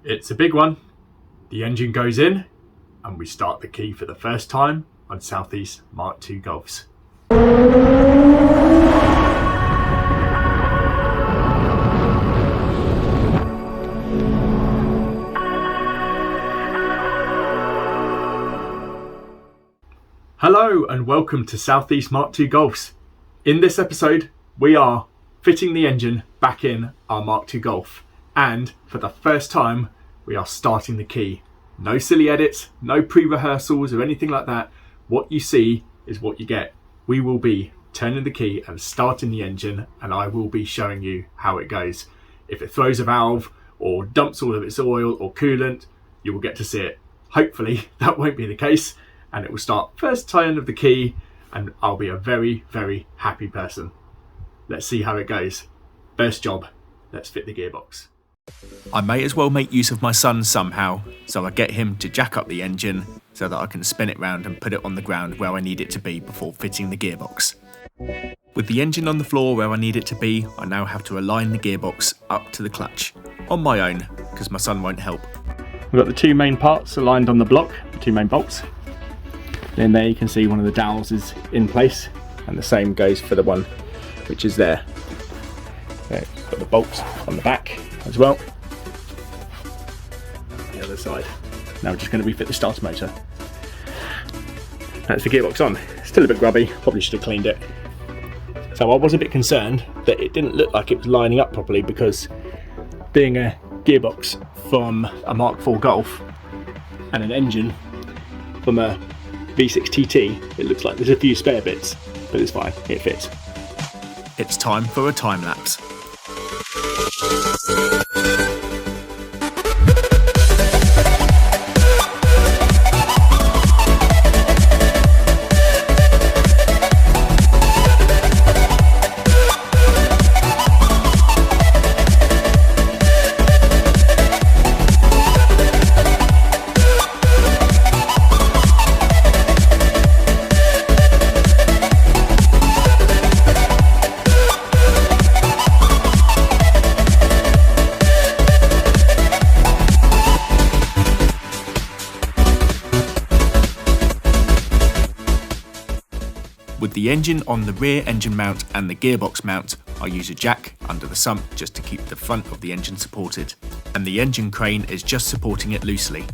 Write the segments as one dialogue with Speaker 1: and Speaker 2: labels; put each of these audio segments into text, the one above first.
Speaker 1: It's a big one. The engine goes in and we start the key for the first time on Southeast Mk2 Golfs. Hello and welcome to Southeast Mk2 Golfs. In this episode, we are fitting the engine back in our Mk2 Golf, and for the first time, we are starting the key. No silly edits, no pre-rehearsals or anything like that. What you see is what you get. We will be turning the key and starting the engine, and I will be showing you how it goes. If it throws a valve or dumps all of its oil or coolant, you will get to see it. Hopefully that won't be the case, and it will start first turn of the key, and I'll be a very, very happy person. Let's see how it goes. First job, let's fit the gearbox. I may as well make use of my son somehow, so I get him to jack up the engine so that I can spin it round and put it on the ground where I need it to be before fitting the gearbox. With the engine on the floor where I need it to be, I now have to align the gearbox up to the clutch, on my own, because my son won't help. We've got the two main parts aligned on the block, the two main bolts. Then there you can see one of the dowels is in place, and the same goes for the one which is there. Okay, got the bolts on the back as well. The other side. Now we're just going to refit the starter motor. That's the gearbox on. Still a bit grubby, probably should have cleaned it. So I was a bit concerned that it didn't look like it was lining up properly, because being a gearbox from a Mark IV Golf and an engine from a V6 TT, it looks like there's a few spare bits, but it's fine, it fits. It's time for a time lapse. With the engine on the rear engine mount and the gearbox mount, I use a jack under the sump just to keep the front of the engine supported, and the engine crane is just supporting it loosely.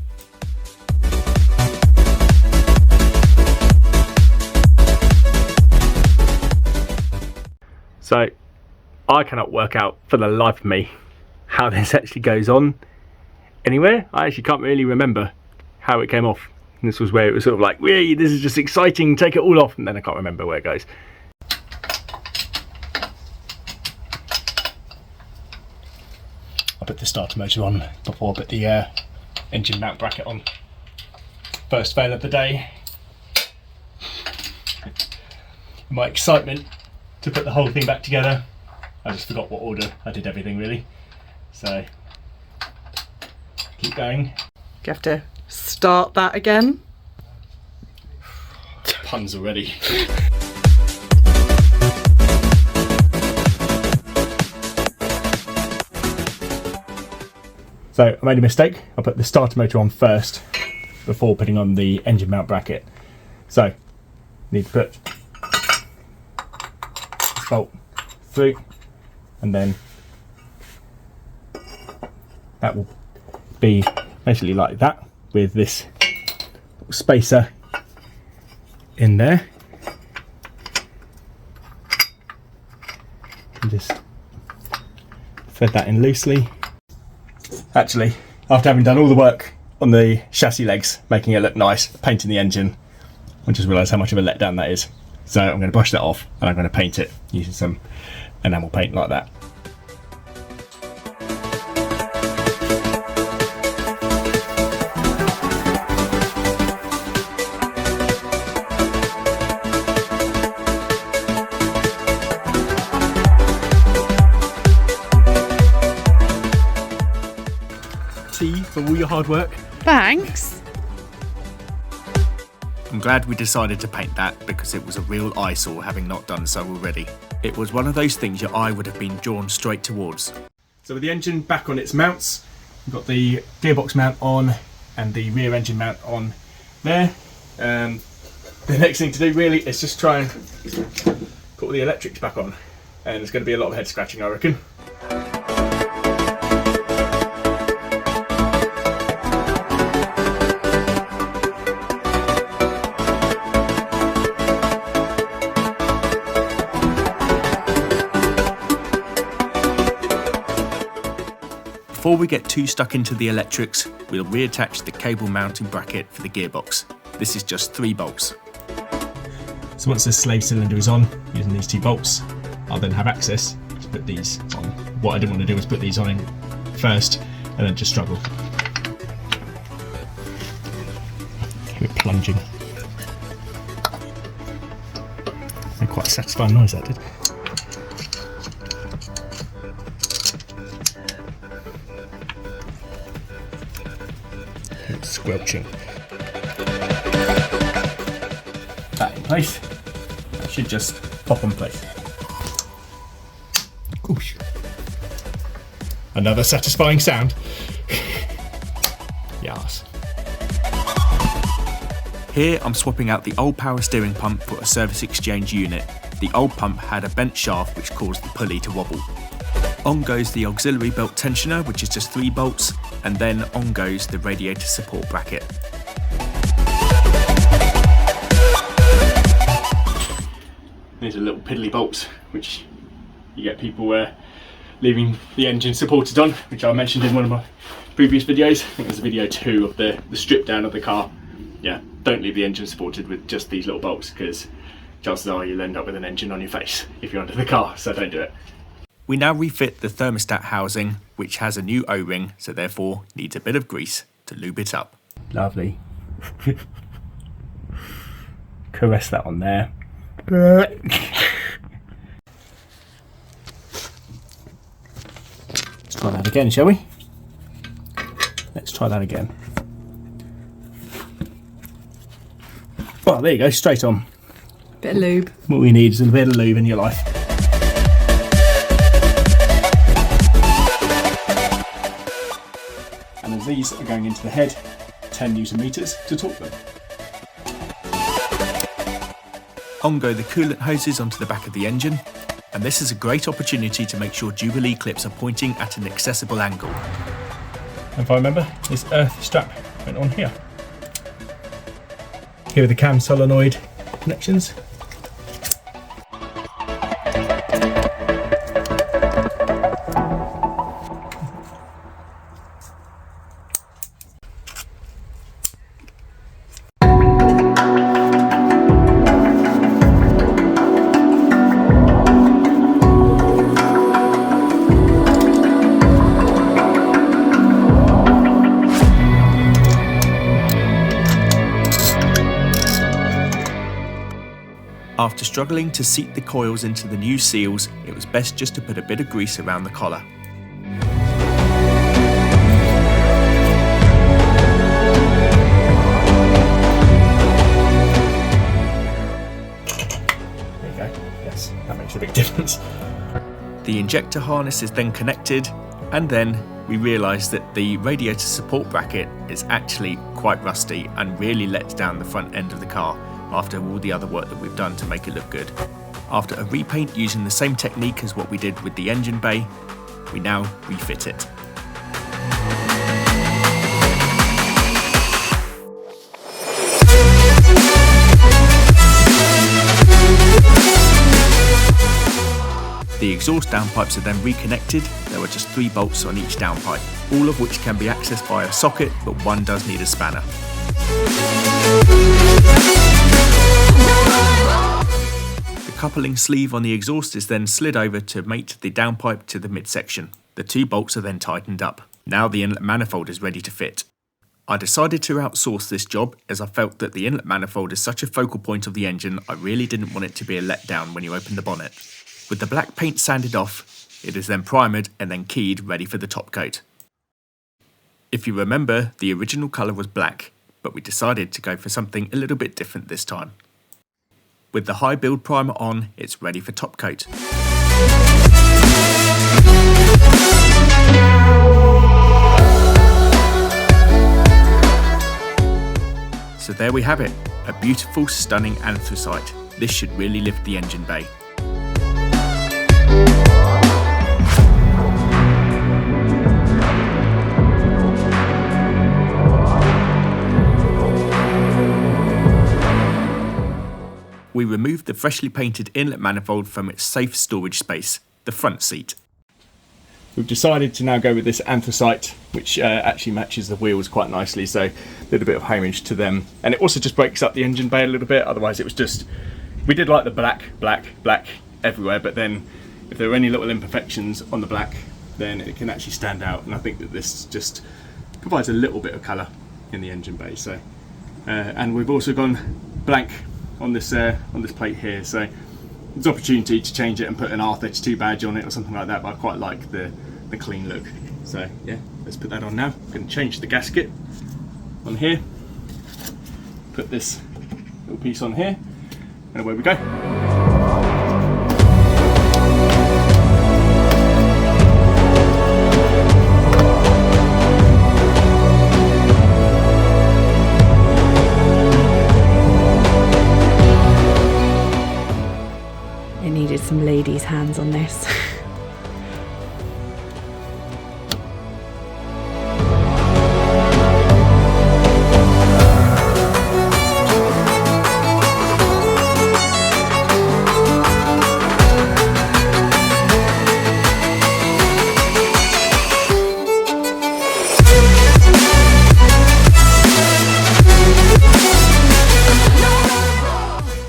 Speaker 1: So I cannot work out for the life of me how this actually goes on anywhere. I actually can't really remember how it came off. And this was where it was sort of like, "Wee, this is just exciting, take it all off," and then I can't remember where it goes. I put the starter motor on before I put the engine mount bracket on. First fail of the day. My excitement to put the whole thing back together, I just forgot what order I did everything really. So, keep going.
Speaker 2: Do you have to start that again?
Speaker 1: Puns already. So I made a mistake. I put the starter motor on first before putting on the engine mount bracket. So need to put this bolt through, and then that will be basically like that, with this spacer in there. And just thread that in loosely. Actually, after having done all the work on the chassis legs, making it look nice, painting the engine, I just realised how much of a letdown that is. So I'm going to brush that off and I'm going to paint it using some enamel paint like that. For all your hard work.
Speaker 2: Thanks.
Speaker 1: I'm glad we decided to paint that, because it was a real eyesore having not done so already. It was one of those things your eye would have been drawn straight towards. So with the engine back on its mounts, We've got the gearbox mount on and the rear engine mount on there. The next thing to do really is just try and put all the electrics back on, and there's going to be a lot of head scratching, I reckon. Before we get too stuck into the electrics, we'll reattach the cable mounting bracket for the gearbox. This is just 3 bolts. So once the slave cylinder is on, using these 2 bolts, I'll then have access to put these on. What I didn't want to do was put these on first and then just struggle. We're plunging. Made quite a satisfying noise that did. It's squelching. That in place. That should just pop in place. Oosh. Another satisfying sound. Yes. Here I'm swapping out the old power steering pump for a service exchange unit. The old pump had a bent shaft which caused the pulley to wobble. On goes the auxiliary belt tensioner, which is just 3 bolts, and then on goes the radiator support bracket. These are little piddly bolts which you get people leaving the engine supported on, which I mentioned in one of my previous videos. I think it was video 2 of the strip down of the car. Yeah, don't leave the engine supported with just these little bolts, because chances are you'll end up with an engine on your face if you're under the car, so don't do it. We now refit the thermostat housing, which has a new O-ring, so therefore needs a bit of grease to lube it up. Lovely. Caress that on there. Let's try that again, shall we? Let's try that again. Well, there you go, straight on.
Speaker 2: Bit of lube.
Speaker 1: What we need is a bit of lube in your life. And as these are going into the head, 10 Newton meters to torque them. On go the coolant hoses onto the back of the engine, and this is a great opportunity to make sure Jubilee clips are pointing at an accessible angle. And if I remember, this earth strap went on here. Here are the cam solenoid connections. After struggling to seat the coils into the new seals, it was best just to put a bit of grease around the collar. There you go, yes, that makes a big difference. The injector harness is then connected, and then we realised that the radiator support bracket is actually quite rusty and really lets down the front end of the car after all the other work that we've done to make it look good. After a repaint using the same technique as what we did with the engine bay, we now refit it. The exhaust downpipes are then reconnected. There were just 3 bolts on each downpipe, all of which can be accessed by a socket, but one does need a spanner. The coupling sleeve on the exhaust is then slid over to mate the downpipe to the midsection. The 2 bolts are then tightened up. Now the inlet manifold is ready to fit. I decided to outsource this job as I felt that the inlet manifold is such a focal point of the engine, I really didn't want it to be a letdown when you open the bonnet. With the black paint sanded off, it is then primered and then keyed ready for the top coat. If you remember, the original colour was black, but we decided to go for something a little bit different this time. With the high build primer on, it's ready for top coat. there we have it, a beautiful, stunning anthracite. This should really lift the engine bay. We removed the freshly painted inlet manifold from its safe storage space, the front seat. We've decided to now go with this anthracite, which actually matches the wheels quite nicely, so a little bit of homage to them. And it also just breaks up the engine bay a little bit, otherwise it was just... We did like the black everywhere, but then if there were any little imperfections on the black, then it can actually stand out. And I think that this just provides a little bit of colour in the engine bay. So, and we've also gone blank on this plate here, so there's opportunity to change it and put an R32 badge on it or something like that, but I quite like the clean look. So yeah, let's put that on now. I'm going to change the gasket on here, put this little piece on here, and away we go.
Speaker 2: It needed some ladies' hands on this.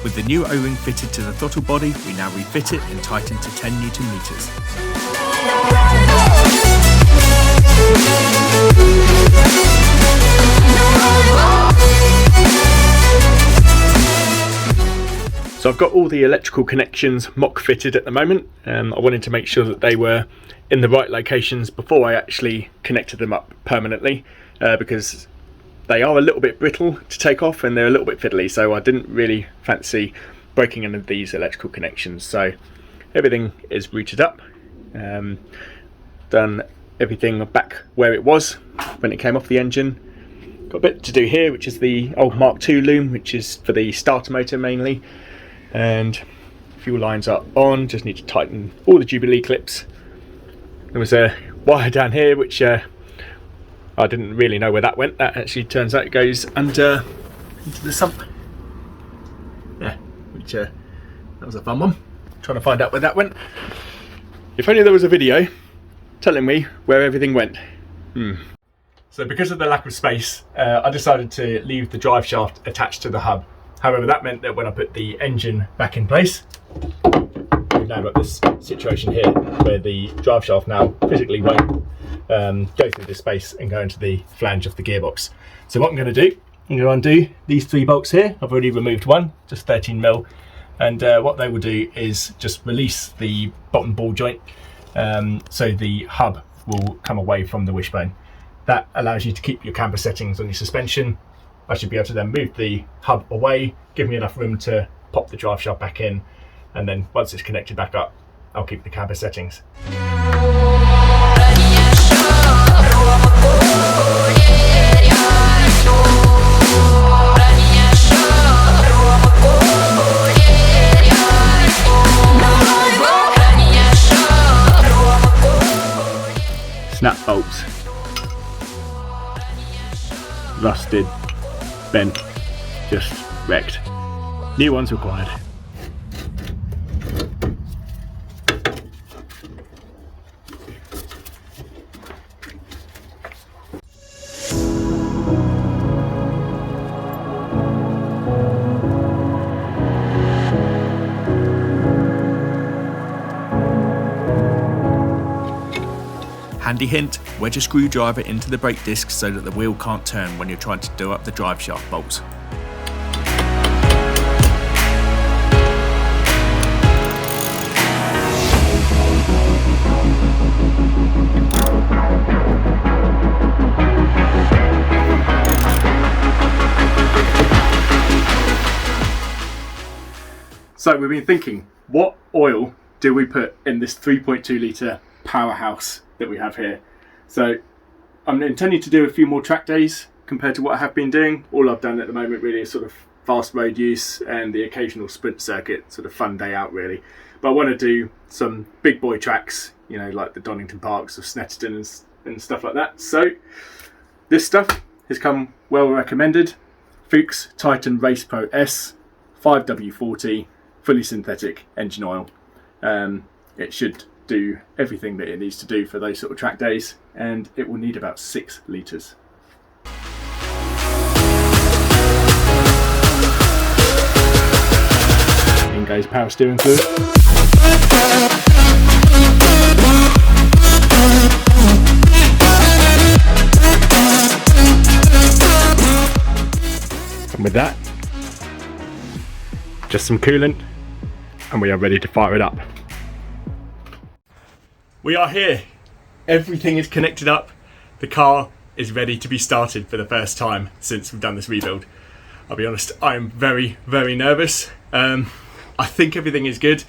Speaker 1: With the new O-ring fitted to the throttle body, we now refit it and tighten to 10 Newton meters. So I've got all the electrical connections mock fitted at the moment. I wanted to make sure that they were in the right locations before I actually connected them up permanently, because they are a little bit brittle to take off and they're a little bit fiddly, so I didn't really fancy breaking any of these electrical connections. So everything is routed up, done everything back where it was when it came off the engine. Got a bit to do here, which is the old Mk2 loom, which is for the starter motor mainly, and fuel lines are on. Just need to tighten all the Jubilee clips. There was a wire down here which I didn't really know where that went. That actually turns out it goes under into the sump. Yeah, which that was a fun one. Trying to find out where that went. If only there was a video telling me where everything went. So because of the lack of space, I decided to leave the drive shaft attached to the hub. However, that meant that when I put the engine back in place, we've now got this situation here where the drive shaft now physically won't go through this space and go into the flange of the gearbox. So what I'm going to do, I'm going to undo these 3 bolts here. I've already removed one, just 13mm, and what they will do is just release the bottom ball joint, so the hub will come away from the wishbone. That allows you to keep your camber settings on your suspension. I should be able to then move the hub away, give me enough room to pop the drive shaft back in, and then once it's connected back up, I'll keep the camber settings. Snap bolts, rusted, bent, just wrecked. New ones required. Handy hint, wedge a screwdriver into the brake disc so that the wheel can't turn when you're trying to do up the drive shaft bolts. So we've been thinking, what oil do we put in this 3.2 litre powerhouse that we have here? So I'm intending to do a few more track days compared to what I have been doing. All I've done at the moment really is sort of fast road use and the occasional sprint circuit, sort of fun day out really. But I want to do some big boy tracks, you know, like the Donington Parks of Snetterton and stuff like that. So this stuff has come well recommended. Fuchs Titan Race Pro S 5W40 fully synthetic engine oil. It should do everything that it needs to do for those sort of track days, and it will need about 6 litres. In goes power steering fluid. And with that, just some coolant, and we are ready to fire it up. We are here. Everything is connected up. The car is ready to be started for the first time since we've done this rebuild. I'll be honest, I'm very, very nervous. I think everything is good.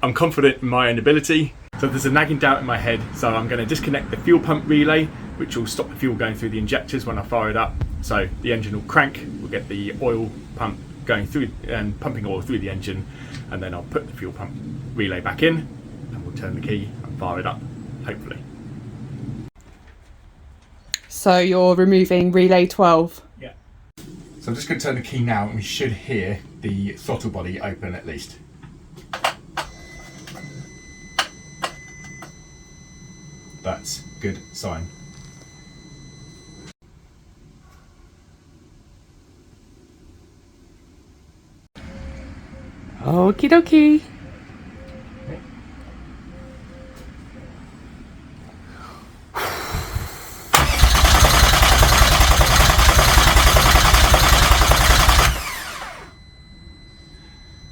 Speaker 1: I'm confident in my own ability. So there's a nagging doubt in my head, so I'm going to disconnect the fuel pump relay, which will stop the fuel going through the injectors when I fire it up. So the engine will crank, we'll get the oil pump going through and pumping oil through the engine, and then I'll put the fuel pump relay back in and we'll turn the key and fire it up, hopefully.
Speaker 3: So you're removing relay 12?
Speaker 1: Yeah. So I'm just going to turn the key now and we should hear the throttle body open at least. That's a good sign.
Speaker 3: Okie dokie.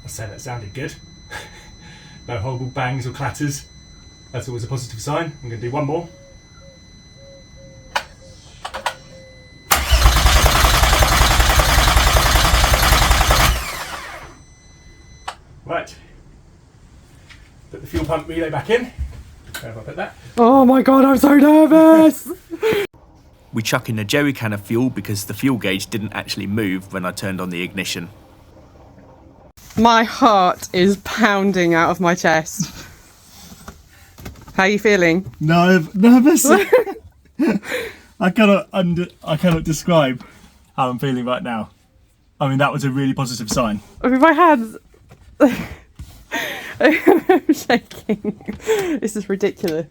Speaker 1: I'll say that sounded good. No horrible bangs or clatters. That's always a positive sign. I'm going to do one more. Right. Put the fuel pump relay back in. Where have I put that?
Speaker 3: Oh my god, I'm so nervous!
Speaker 4: We chuck in a jerry can of fuel because the fuel gauge didn't actually move when I turned on the ignition.
Speaker 3: My heart is pounding out of my chest. How are you feeling?
Speaker 5: Nervous. I cannot describe how I'm feeling right now. I mean, that was a really positive sign.
Speaker 3: I mean, my hands... I'm shaking. This is ridiculous.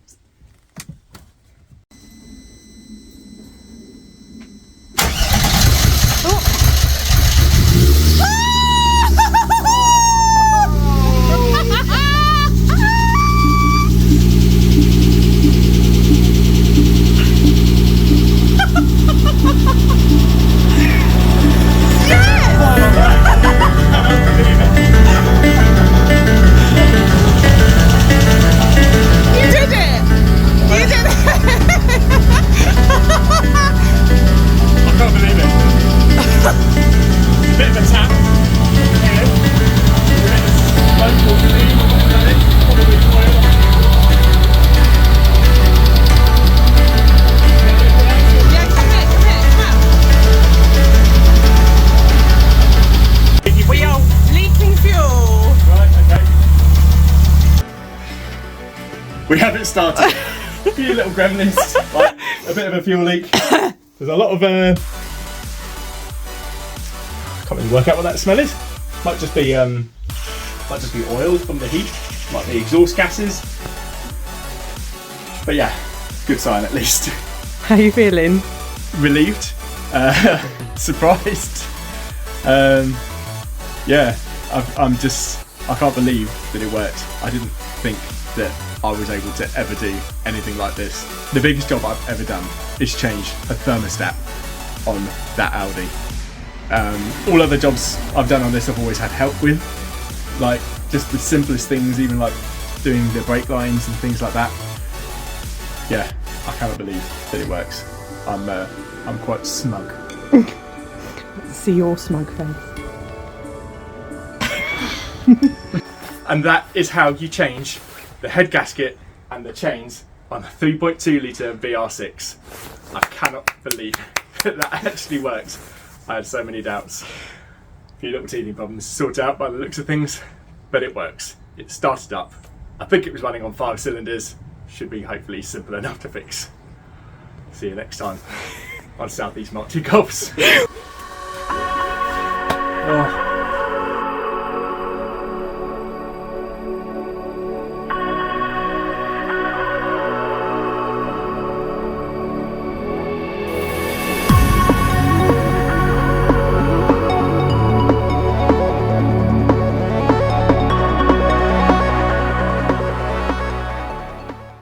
Speaker 1: We haven't started. A few little gremlins, like a bit of a fuel leak. There's a lot of I can't really work out what that smell is. Might just be oil from the heat. Might be exhaust gases. But yeah, good sign at least.
Speaker 3: How are you feeling?
Speaker 1: Relieved, surprised. Yeah, I can't believe that it worked. I didn't think that I was able to ever do anything like this. The biggest job I've ever done is change a thermostat on that Audi. All other jobs I've done on this I've always had help with, like just the simplest things, even like doing the brake lines and things like that. Yeah, I cannot believe that it works. I'm quite smug.
Speaker 3: Let's see your smug face.
Speaker 1: And that is how you change the head gasket and the chains on a 3.2 litre VR6. I cannot believe that actually works. I had so many doubts. A few little teething problems to sort out by the looks of things, but it works. It started up. I think it was running on 5 cylinders. Should be hopefully simple enough to fix. See you next time on Southeast Mk2 Golfs. Oh.